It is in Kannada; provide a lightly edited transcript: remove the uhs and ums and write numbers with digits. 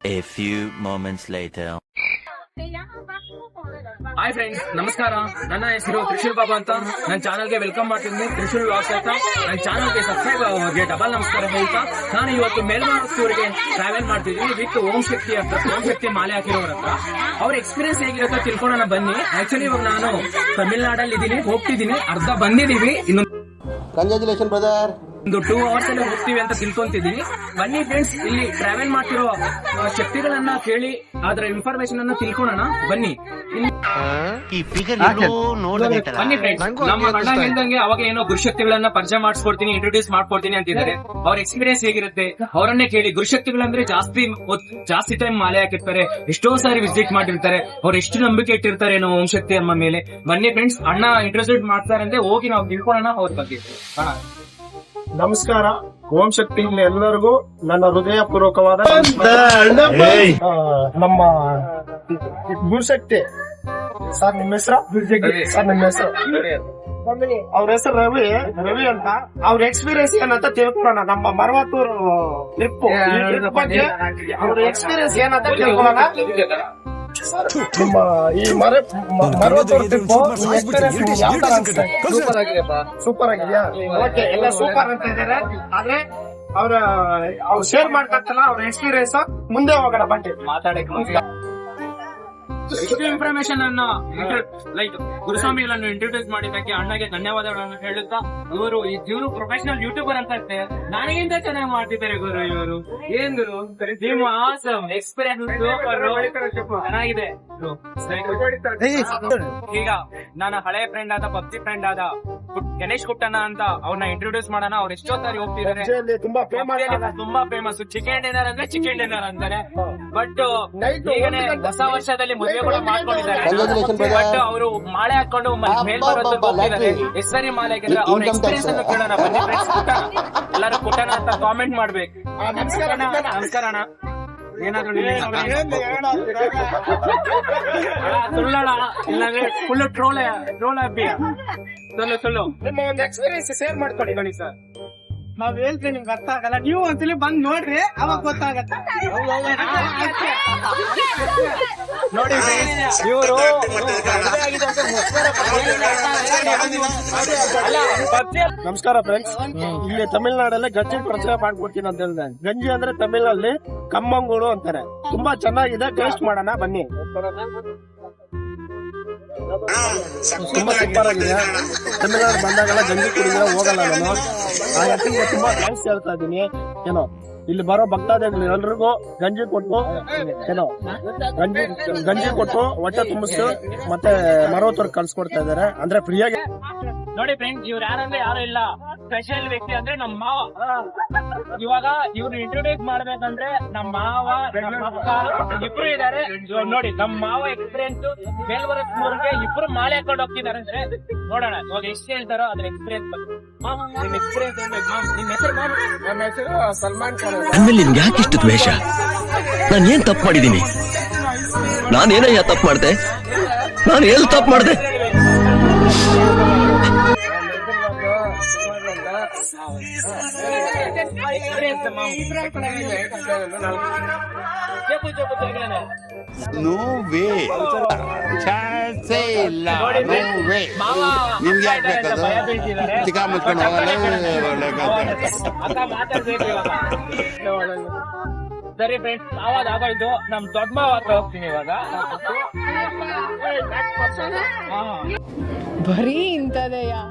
A few moments later. Hi friends, ನಮಸ್ಕಾರ. ನನ್ನ ಹೆಸರು ತ್ರಿಶೂಲ್ ಬಾಬಾ ಅಂತ. ನನ್ನ ಚಾನಲ್ಗೆ ವೆಲ್ಕಮ್ ಮಾಡ್ತಿದ್ದೀನಿ. ತ್ರಿಶೂಲ್ ವ್ಲಾಗ್ಸ್ ಅಂತ ನನ್ನ ಚಾನಲ್ಗೆ ಸಬ್ಸ್ಕ್ರೈಬ್ ಆಗೋರಿಗೆ ಡಬಲ್ ನಮಸ್ಕಾರ ಹೇಳ್ತಾ, ನಾನು ಇವತ್ತು ಮೇಲ್ಮನೂರಿಗೆ ಟ್ರಾವೆಲ್ ಮಾಡ್ತಿದ್ದೀನಿ ವಿತ್ ಓಂ ಶಕ್ತಿ ಹತ್ರ. ಓಂ ಶಕ್ತಿ ಮಾಲೆ ಹಾಕಿರೋರ ಹತ್ರ ಅವ್ರ ಎಕ್ಸ್ಪೀರಿಯನ್ಸ್ ಹೇಗಿರುತ್ತೋ ತಿಳ್ಕೊಳ್ಳೋಣ ಬನ್ನಿ. ಆಕ್ಚುಲಿ ಇವಾಗ ನಾನು ತಮಿಳ್ನಾಡಲ್ಲಿ ಇದ್ದೀನಿ, ಹೋಗ್ತಿದ್ದೀನಿ, ಅರ್ಧ ಬಂದಿದ್ದೀವಿ, ಕಂಗ್ರಾಚುಲೇಷನ್ ಬ್ರದರ್. ಒಂದು 2 hours ಅಲ್ಲಿ ಹೋಗ್ತೀವಿ ಅಂತ ತಿಳ್ಕೊಂತಿದ್ದೀನಿ. ಬನ್ನಿ ಫ್ರೆಂಡ್ಸ್, ಇಲ್ಲಿ ಟ್ರಾವೆಲ್ ಮಾಡ್ತಿರೋ ಶಕ್ತಿಗಳನ್ನ ಕೇಳಿ ಅದರ ಇನ್ಫಾರ್ಮೇಶನ್ ಅನ್ನ ತಿಳ್ಕೊಳ್ಳೋಣ ಬನ್ನಿ. ಬನ್ನಿ ಫ್ರೆಂಡ್ಸ್, ನಮ್ಮ ಅಣ್ಣ ಹೇಳ್ದಂಗೆ ಅವಾಗ ಏನೋ ಗುರುಶಕ್ತಿಗಳನ್ನ ಪರಿಚಯ ಮಾಡಿಸ್ಕೊಡ್ತೀನಿ, ಇಂಟ್ರೊಡ್ಯೂಸ್ ಮಾಡ್ಕೊಡ್ತೀನಿ ಅಂತಿದ್ದಾರೆ. ಅವ್ರ ಎಕ್ಸ್ಪೀರಿಯನ್ಸ್ ಹೇಗಿರುತ್ತೆ ಅವರನ್ನೇ ಕೇಳಿ. ಗುರುಶಕ್ತಿಗಳಂದ್ರೆ ಜಾಸ್ತಿ ಟೈಮ್ ಮಾಲೆ ಹಾಕಿರ್ತಾರೆ, ಎಷ್ಟೋ ಸಾರಿ ವಿಸಿಟ್ ಮಾಡಿರ್ತಾರೆ, ಅವ್ರು ಎಷ್ಟು ನಂಬಿಕೆ ಇಟ್ಟಿರ್ತಾರೆ ಏನೋ ಓಂ ಶಕ್ತಿ ಅಮ್ಮ ಮೇಲೆ. ಬನ್ನಿ ಫ್ರೆಂಡ್ಸ್, ಅಣ್ಣ ಇಂಟ್ರೊಡ್ಯೂಸ್ ಮಾಡ್ತಾರೆ ಅಂದ್ರೆ ಹೋಗಿ ನಾವು ತಿಳ್ಕೊಳ್ಳೋಣ ಅವ್ರ ಬಗ್ಗೆ. ನಮಸ್ಕಾರ. ಓಂ ಶಕ್ತಿ ಎಲ್ಲರಿಗೂ ನನ್ನ ಹೃದಯ ಪೂರ್ವಕವಾದ ನಮ್ಮ ಗುರುಶಕ್ತಿ ಸರ್. ನಿಮ್ಮ ಹೆಸರು ಸರ್? ನಿಮ್ಮ ಹೆಸರು? ಅವ್ರ ಹೆಸರು ರವಿ ಅಂತ. ಅವ್ರ ಎಕ್ಸ್ಪೀರಿಯನ್ಸ್ ಏನಂತ ತಿಳ್ಕೊಳ್ಳೋಣ. ನಮ್ಮ ಮರವತ್ತೂರು ಟ್ರಿಪ್ ಬಗ್ಗೆ ಅವ್ರ ಎಕ್ಸ್ಪೀರಿಯನ್ಸ್ ಏನಂತ ತಿಳ್ಕೊಳ್ಳೋಣ. ನಿಮ್ಮ ಈ ಮರವತ್ತೂರು ಟ್ರಿಪ್ ಎಕ್ಸ್ಪೀರಿಯನ್ಸ್ ಯಾವ ತರ ಅನ್ಸುತ್ತೆ? ಸೂಪರ್ ಆಗಿದೆಯಾ? ಓಕೆ, ಎಲ್ಲ ಸೂಪರ್ ಅಂತ ಇದ್ದಾರೆ. ಆದ್ರೆ ಅವ್ರು ಶೇರ್ ಮಾಡ್ಕತ್ತಲ್ಲ ಅವ್ರ ಎಕ್ಸ್ಪೀರಿಯನ್ಸ್. ಮುಂದೆ ಹೋಗೋಣ ಬನ್ನಿ ಮಾತಾಡಕ್ಕೆ. ಇಷ್ಟು ಇನ್ಫಾರ್ಮೇಶನ್ ಅನ್ನು ಲೈಕ್ ಗುರುಸ್ವಾಮಿಗಳನ್ನು ಇಂಟ್ರೊಡ್ಯೂಸ್ ಮಾಡಿದ್ದಕ್ಕೆ ಅಣ್ಣಗೆ ಧನ್ಯವಾದಗಳನ್ನು ಹೇಳುತ್ತಾ, ಇವರು ಪ್ರೊಫೆಷನಲ್ ಯೂಟ್ಯೂಬರ್ ಅಂತ ಇರ್ತಾರೆ. ನನಗಿಂತ ಚೆನ್ನಾಗಿ ಮಾಡ್ತಿದ್ದಾರೆ ಗುರು ಇವರು. ಏನ್ ಗುರು, ನಿಮ್ಮ ಆಸಮ್ ಎಕ್ಸ್ಪೀರಿಯನ್ಸ್ ಚೆನ್ನಾಗಿದೆ. ಈಗ ನನ್ನ ಹಳೆ ಫ್ರೆಂಡ್ ಆದ ಪಬ್ಜಿ ಫ್ರೆಂಡ್ ಆದ ಗಣೇಶ್ ಕುಟ್ಟಣ್ಣ ಅಂತ ಅವ್ರನ್ನ ಇಂಟ್ರೊಡ್ಯೂಸ್ ಮಾಡೋಣ. ಅವ್ರು ಎಷ್ಟೊತ್ತಾರಿ ಹೋಗ್ತಿದ್ದಾರೆ, ತುಂಬಾ ಫೇಮಸ್. ಚಿಕನ್ ಡಿನ್ನರ್ ಅಂದ್ರೆ ಚಿಕನ್ ಡಿನ್ನರ್ ಅಂತಾರೆ. ಬಟ್ ಈಗನೇ ಹೊಸ ವರ್ಷದಲ್ಲಿ ಮದುವೆಗಳು ಮಾಡ್ಕೊಂಡಿದ್ದಾರೆ. ಬಟ್ ಅವರು ಮಾಲೆ ಹಾಕೊಂಡು ಮೇಲ್ಬರೋದು ಹೆಸರಿ ಮಾಲೆ ಹಾಕಿದ್ರೆ ಅವ್ರ ಎಕ್ಸ್ಪೀರಿಯನ್ಸ್ ಅನ್ನು ಕೇಳೋಣ ಬನ್ನಿ ಫ್ರೆಂಡ್ಸ್. ಎಲ್ಲರೂ ಕುಟ್ಟಣ ಅಂತ ಕಾಮೆಂಟ್ ಮಾಡ್ಬೇಕು. ನಮಸ್ಕಾರ ಅಣ್ಣ. ಏನಾದ್ರು ಸುಳ್ಳೋಣ ಇಲ್ಲಾಂದ್ರೆ ಫುಲ್ ಟ್ರೋಲ್ ಹ್ಯಾಪಿ. ಸುಳ್ಳು ನಿಮ್ಮ ಒಂದು ಎಕ್ಸ್ಪೀರಿಯನ್ಸ್ ಶೇರ್ ಮಾಡ್ಕೊಳ್ಳಿ ನೋಡಿ ಸರ್. ನಾವ್ ಹೇಳ್ತೀವಿ, ನಿಮ್ಗೆ ಅರ್ಥ ಆಗಲ್ಲ. ನೀವು ಒಂದ್ಸಲಿ ಬಂದ್ ನೋಡ್ರಿ, ಅವಾಗ ಗೊತ್ತಾಗತ್ತೆ. ನೋಡಿ ಇವರು ನಮಸ್ಕಾರ ಫ್ರೆಂಡ್ಸ್. ಇಲ್ಲಿ ತಮಿಳ್ನಾಡಲ್ಲಿ ಗಂಜಿ ಪರಿಚಯ ಮಾಡ್ಕೊಡ್ತೀನಿ ಅಂತ ಹೇಳಿದೆ. ಗಂಜಿ ಅಂದ್ರೆ ತಮಿಳಲ್ಲಿ ಕಮ್ಮಂಗೂಡು ಅಂತಾರೆ. ತುಂಬಾ ಚೆನ್ನಾಗಿದೆ, ಟೇಸ್ಟ್ ಮಾಡೋಣ ಬನ್ನಿ. ತುಂಬಾ ಸೂಪರ್ ಆಗಿದೆ. ತಮಿಳ್ನಾಡು ಬಂದಾಗೆಲ್ಲ ಗಂಜಿ ಕುಡಿದ್ರೆ ಹೋಗಲ್ಲ ನಾನು. ಆ ಎತ್ತಿಗೆ ತುಂಬಾ ಥ್ಯಾಂಕ್ಸ್ ಹೇಳ್ತಾ ಇದ್ದೀನಿ. ಏನೋ ಇಲ್ಲಿ ಬರೋ ಭಕ್ತಾದಿಗಳು ಎಲ್ರಿಗೂ ಗಂಜಿ ಕೊಟ್ಟು ಗಂಜಿ ಕೊಟ್ಟು ಹೊಟ್ಟೆ ತುಂಬಿಸ್ತು ಮತ್ತೆ ಮರವತ್ತೂರ್ ಕಳ್ಸಿಕೊಡ್ತಾ ಇದಾರೆ, ಅಂದ್ರೆ ಫ್ರೀಯಾಗಿ. ನೋಡಿ ಫ್ರೆಂಡ್ಸ್, ಇವ್ರು ಯಾರಂದ್ರೆ ಯಾರು ಇಲ್ಲ, ಸ್ಪೆಷಲ್ ವ್ಯಕ್ತಿ ಅಂದ್ರೆ ನಮ್ಮ ಮಾವ. ಇವಾಗ ಇವ್ರು ಇಂಟ್ರೊಡ್ಯೂಸ್ ಮಾಡ್ಬೇಕಂದ್ರೆ ನಮ್ಮ ಮಾವ ನಮ್ಮ ಅಕ್ಕ ಇಬ್ರು ಇದಾರೆ. ನೋಡಿ ನಮ್ಮ ಮಾವ ಎಕ್ಸ್ಪೀರಿಯನ್ಸ್ ಮೇಲ್ವರಕ್ಕೆ ಇಬ್ರು ಮಾಲೆ ಹಾಕೊಂಡು ಹೋಗ್ತಿದಾರೆ ಅಂದ್ರೆ ನೋಡೋಣ ಇವಾಗ ಎಷ್ಟು ಹೇಳ್ತಾರೋ ಅದ್ರ ಎಕ್ಸ್ಪೀರಿಯನ್ಸ್ ಬಗ್ಗೆ. ನಿಮ್ ಎಕ್ಸ್ಪೀರಿಯನ್ಸ್ ನಿಮ್ ಹೆಸರು? ನನ್ನ ಹೆಸರು ಸಲ್ಮಾನ್ ಖಾನ್. ಅಂದ್ಮೇಲೆ ನಿಮ್ಗೆ ಯಾಕೆ ಇಷ್ಟು ದ್ವೇಷ? ನಾನು ಏನ್ ತಪ್ಪು ಮಾಡಿದ್ದೀನಿ? ನಾನೇನಯ್ಯ ತಪ್ಪು ಮಾಡ್ದೆ? ನಾನು ಎಲ್ಲಿ ತಪ್ಪು ಮಾಡ್ದೆ? ನೋ ವೇ, ಚಾನ್ಸೇ ಇಲ್ಲ. No way. ನಿಮ್ಗೆ ಯಾಕೆ ಬೇಕದು? ಚಿಕ್ಕ ಮುಚ್ಕೊಂಡು ಸರಿ ಫ್ರೆಂಡ್ಸ್, ಆವಾದ ಆಗೋಯ್ತು. ನಮ್ ದೊಡ್ಡ ಮಾವ ಹತ್ರ ಹೋಗ್ತೀನಿ ಇವಾಗ. ಬರೀ ಇಂಥದೆಯಾ?